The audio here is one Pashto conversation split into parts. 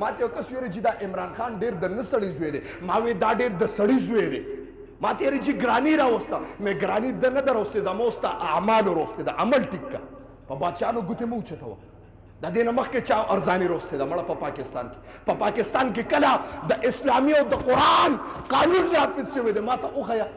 ما ته یو کس ویل چې دا عمران خان ډېر د نه سړي زوی دی ما وی دا ډېر د سړي زوی دی ما ته یې چې ګراني راوسته مې ګراني د نه دروستېده ما اوس ته اعمالو روستېده عمل ټیک که په بادشاهانو ګوتې مه اوچتوه د دې نه مخکې چا ارزاني روستېده مړه په پاکستان کې په پاکستان کې کله د اسلامي او د قرآن قانون نافظ شوی دی ما ته وښیه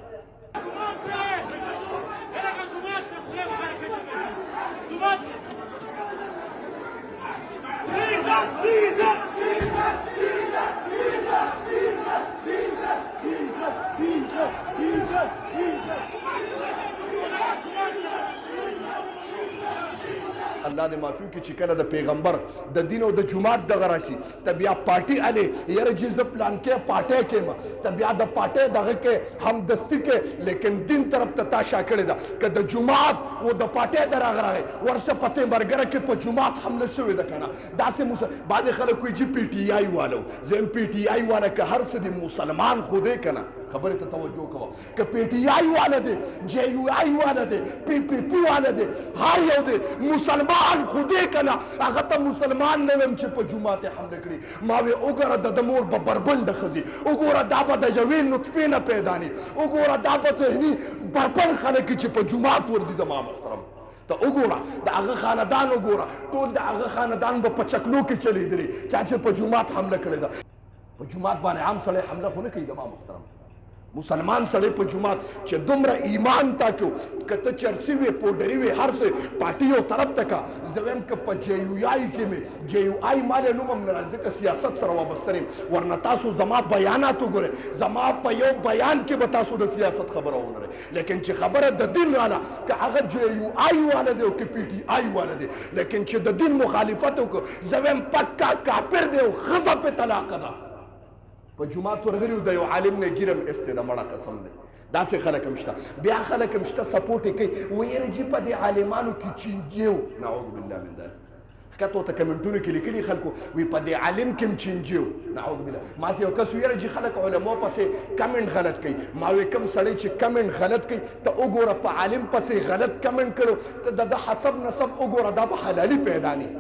الله دې معافي وکړي چې کله د پیغمبر د دین او د جومات دغه راشي ته بیا پارټي الې یاره چې زه پلانکې پارټۍ کېم ته بیا د پارټۍ دغه کې همدستي کې لیکن دین طرف ته تا شا کړې ده که د جومات و د پارټۍ د راغی ورشه پتې مرګره کې په جومات حمله شوې ده که نه داسې بعضې خلک وایي چې پی ټي آی والو زه یم پی ټي آی والا که هر څه د مسلمان خو دی که نه خبرې ته توجه کوه که پی ټي آی والا دی جے یو آی والا دی پی پی پی والا دی هر یو دی مسلمان خو دی که نه هغه ته مسلمان نه ویم چې په جومات یې حمله کړي ما وی وګوره د مور به بربنډه ښځي وګوره دا به د یوې نطفې نه پیدا ني وګوره دا به ذهني بربند خلک چې په جومات ورځي زما محترم ته وګوره د هغه خاندان وګوره ټول د هغه خاندان به په چکلو کې چلیدلي چا چې په جومات حمله کړې ده په جومات باندې عام سړی حمله خو نه کوي زما محترم مسلمان سړی په جومات چې دومره ایمان تا کو که ته چرسي وې پوډري وې هر څه پارټي یو طرف ته کا زه وایم که په جے یو آی کې مې جے یو آی ما له نوم هم نه راځي ځکه سیاست سره وابسته یم ورنه تاسو زما بیانات وګورئ زما په یو بیان کې به تاسو د سیاست خبره ونرئ لیکن چې خبره د دین راله که هغه جے یو آی والا دی او که پی ټي آی والا دی لیکن چې د دین مخالفت وکړو زه وایم پکا کافر دی او ښځه پې طلاقه ده په جومات ورغلي د یو عالم نه ګیرم ایستی ده مړه قسم دی داسې خلک هم شته بیا خلک هم شته سپورټ یې کوي ویره چې په دې عالمانو کې چینجي و نعوذ بالله من ذلک ښکته ورته کمنټونو کې لیکلي خلکو وی په دې عالم کې هم چینجي و نعوذ بالله ما ته یو کس ویره چې خلک علماو پسې کمنټ غلط کوي ما وی کوم سړی چې کمنټ غلط کوي ته وګوره په عالم پسې غلط کمنټ کړو ته د حسب نسب وګوره دا به حلالي پیدا ني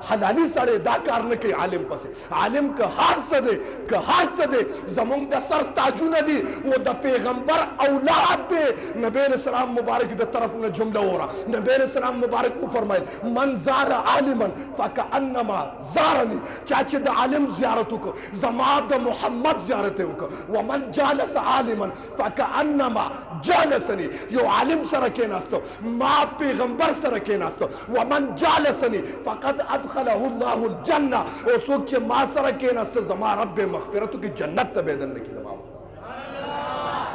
حلالي سړی دا کار نه کوي عالم پسې عالم که هر څه دی که هر څه دی زمونږ د سر تاجونه دي و د پیغمبر اولاد دی نبی علیہ السلام مبارک د طرف نه جمله وره نبی علیہ السلام مبارک وفرمایل من زار عالما فکأنما زارني چا چې د عالم زیارت وکړه زما د محمد زیارت یې وکړه ومن جالس عالما فکأنما جالسني یو عالم سره کېناستو ما پیغمبر سره کېناستو ومن جالسني فقد ادخله الله الجنه او څوک چې ما سره کېناسته زما رب مغفرتو کې جنت ته به دننه کړي زما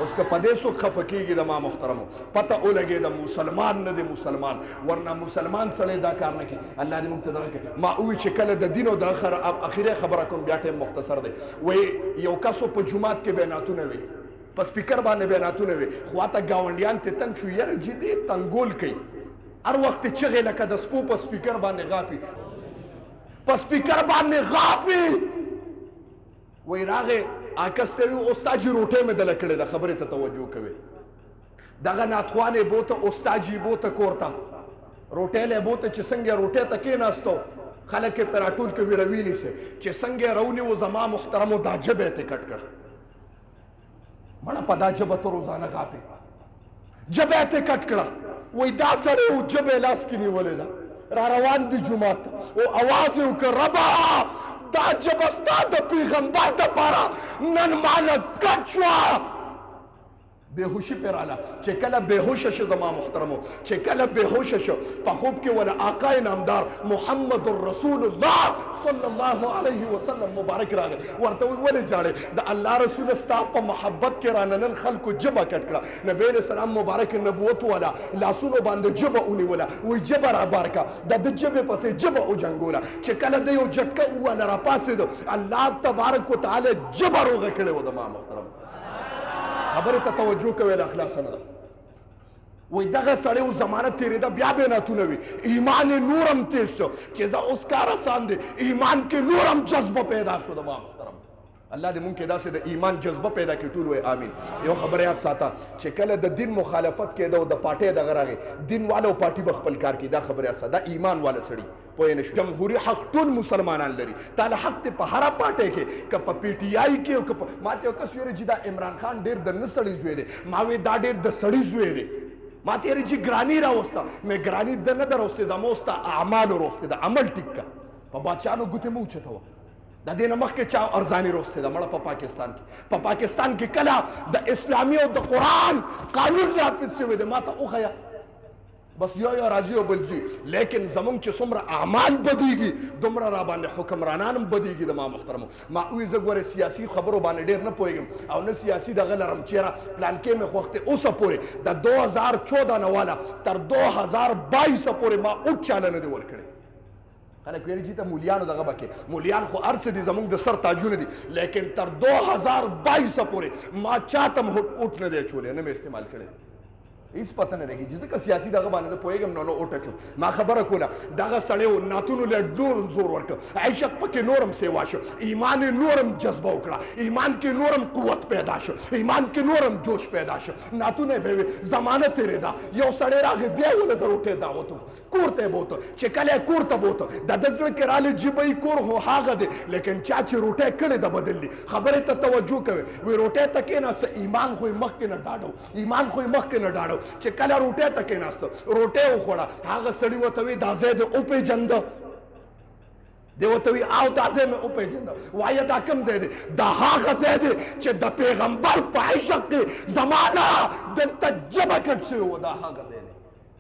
اوس که په دې څوک خفه کېږي زما محترمو پته ولګېده مسلمان نه دی مسلمان ورنه مسلمان سړی دا کار نه کوي الله دې موږ ته دغه کوي ما ووایي چې کله د دین او د اخرې خبره کوم بیا ټایم مختصر دی وایي یو کسو په جومات کې بیاناتونه وي په سپیکر باندې بیاناتونه وي خواته ګاونډیان ته تنګ شو یاره چې دې تنګول کوي هر وخت چغې لکه د سپو په سپیکر باندې غاپي په سپیکر باندې غاپي وایي راغې آکس ته وي استاجي روټۍ مې دله کړې ده خبرې ته توجه کوي دغه ناتخوان یې بوته استاجي یې بوته کور ته روټۍ له یې بوته چې څنګه روټۍ ته کېناستو خلک یې په راټول کې ویروي نیسي چې څنګه یې راونیو زما محترمو دا ژبه یې تې کټ کړ مړه په دا ژبه ته روزانه غاپي ژبه یې تې کټ کړه وای دا سړی و ژبه یې لاس کې نیولې ده را روان دي جومات ته او اواز یې وکړ ربه دا ژبه ستا د پیغمبر دپاره نن ماله کټ شوه بهوشي پې راله چې کله بهوشه شو زما محترمو چې کله بهوشه شو په خوب کې ولا آقا نامدار محمد رسول الله صلی الله علیه وسلم مبارک راغی ورته ولې جاړې د الله رسول ستا په محبت کې رانه نن خلکو ژبه کټ کړه نبی علیہ السلام مبارک نبوت والا لاسونو باندې ژبه ونیوله وایي ژبه رابار کا د ده ژبې پسې ژبه وجنګوله چې کله د یو جټکه وواله راپاڅېدو الله تبارک وتعالی ژبه روغه کړې وه زما محترم خبرې ته توجه کوئ له اخلاصه نه ده وایي دغه سړی و زمانه تېرېده بیا بیاناتونه وي ایمان یې نور هم تېز شو چې زه اوس کار اسان دی ایمان کې نور هم جذبه پیدا شو زما محترم الله دې مونږ کې داسې د ایمان جذبه پیدا کړي ټول وایي امین. یو خبره یاد ساته چې کله د دین مخالفت کېده او د پارټۍ دغه راغی دین والا او پارټي به خپل کار کوي. دا خبره یاد ساته، دا ایمان والا سړي پوه نه شو. جمهوریت حق ټول مسلمانان لري، تعالی حق ته په هر پارټۍ کې که په پی ټی آی کې او که ما ته یو کس ویل چې دا عمران خان ډېر د نه سړي زوی دی، ما وی دا ډېر د سړي زوی دی. ما ته یې چې ګرانی راوسته، مې ګرانی د نه دروسته د موسته اعمال روسته د عمل ټیک کا په بادشاهانو ګوتې مو چته و. د دې نه مخکې چا ارزاني روسته ده مړه په پاکستان کې. په پاکستان کې کله د اسلامي او د قرآن قانون نافذ شوی دی ما ته وښیه، بس یو راځي او بل ځي. لیکن زمونږ چې څومره اعمال بدیږي دومره را باندې حکمرانان هم بدیږي. د ما محترمو ما وی زه ګوره سیاسي خبرو باندې ډېر نه پوهېږم او نه سیاسي دغه لرم چېرې پلان کې مې خوښ دی. اوسه پورې د 2014 نه والا تر 2022 پورې ما اوچ چاله نه دی ورکړی. خلک ویل چې ته مولیانو دغه به کې مولیان خو هر څه دي زموږ د سر تاجونه دي، لیکن تر 2022 پورې ما چاته هم اوټ نه دی اچولی، نه مې استعمال کړی. هیڅ پته نه لګي ځکه سیاسي دغه باندې زه پوهېږم نو اوټ اچوم. ما خبره کوله دغه سړی و ناتونو له نور زور ورکړه، عشق پکې نورم سیوا شو، ایمان یې نورم جذبه وکړه، ایمان کې نورم قوت پیدا شو، ایمان کې نورم جوش پیدا شو. ناتونه به وي زمانه تېرېده، یو سړی راغی بیا یې له د روټۍ دعوت وکړو، کور ته یې بوته. چې کله یې کور ته بوته د ده زړه کې رالی جیبه یې کور خو هغه دی، لیکن چا چې روټۍ کړې ده بدل دي. خبرې ته توجه کوي، وایي روټۍ ته کېناسته ایمان خو یې مخکې نه ډاډو، ایمان خو یې مخکې نه ډاډو. چې کله روټۍ ته کېناسته روټۍ وخوړه، هغه سړي ورته وایي دا ځای دې وپېژنده، دی ورته وایي او دا ځای مې وپېژنده. وایه دا کوم ځای دی؟ دا هغه ځای دی چې د پیغمبر په عشق کې زمانه دلته جبه کټ شوې وه، دا هغه ځای دی.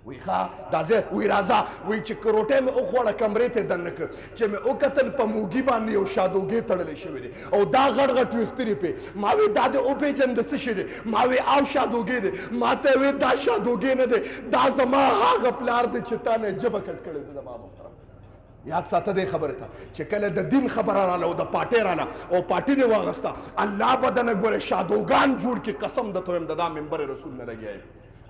وی ښه دا ځای وی راځه وی چې روټۍ مې وخوړه کمرې ته دننه کړ، چې مې وکتل په موږي باندې یو شادوګۍ تړلی شوی دی او دا غټ غټ ویښته دي پې. ما وی دا دې وپېژنده څه شی دی؟ ما وی او شادوګۍ دی. ما ته یې وی دا شادوګۍ نه دی، دا زما هغه پلار دی چې تا نه جبه کټ کړی دی. زما محترم یاد ساته دې خبرې ته چې کله د دین خبره راله او د پارټۍ راله او پارټي دې واغسته، الله به دنه ګوره شادوګان جوړ کړي. قسم درته وایم د دا منبر رسول نه لګیا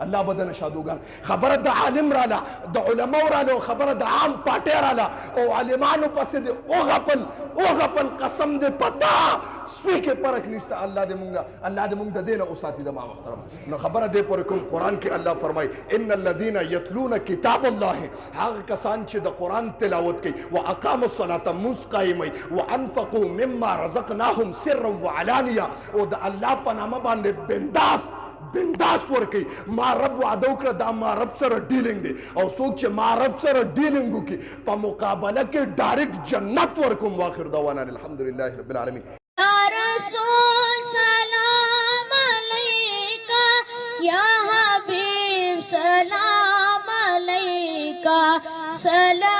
الله بدن شادوګان. خبره د عالم راله د علماو راله او خبره د عام پارټۍ راله او عالمانو پسې دې وغپل قسم دې پتا سپي کې فرق نشته. الله دې مونږ د دې نه وساتي. د ما محترم نو خبره دې پورې کوم قرآن کې الله فرمایي ان الذین یتلون کتاب الله، هغه کسان چې د قرآن تلاوت کوي، واقاموا الصلاة مونځ قایموي، وانفقوا مما رزقناهم سرا وعلانیه، او د الله په نامه باندې بنداس ورکي. ما رب وعده وکړه دا ما رب سره ډیلینګ دی، او څوک چې ما رب سره ډیلینګ وکړي په مقابله کې ډایرکټ جنت ورکوم. واخر دعوانا الحمدلله رب العالمین. یا رسول سلام علیکا، یا حبیب سلام علیکا، سلام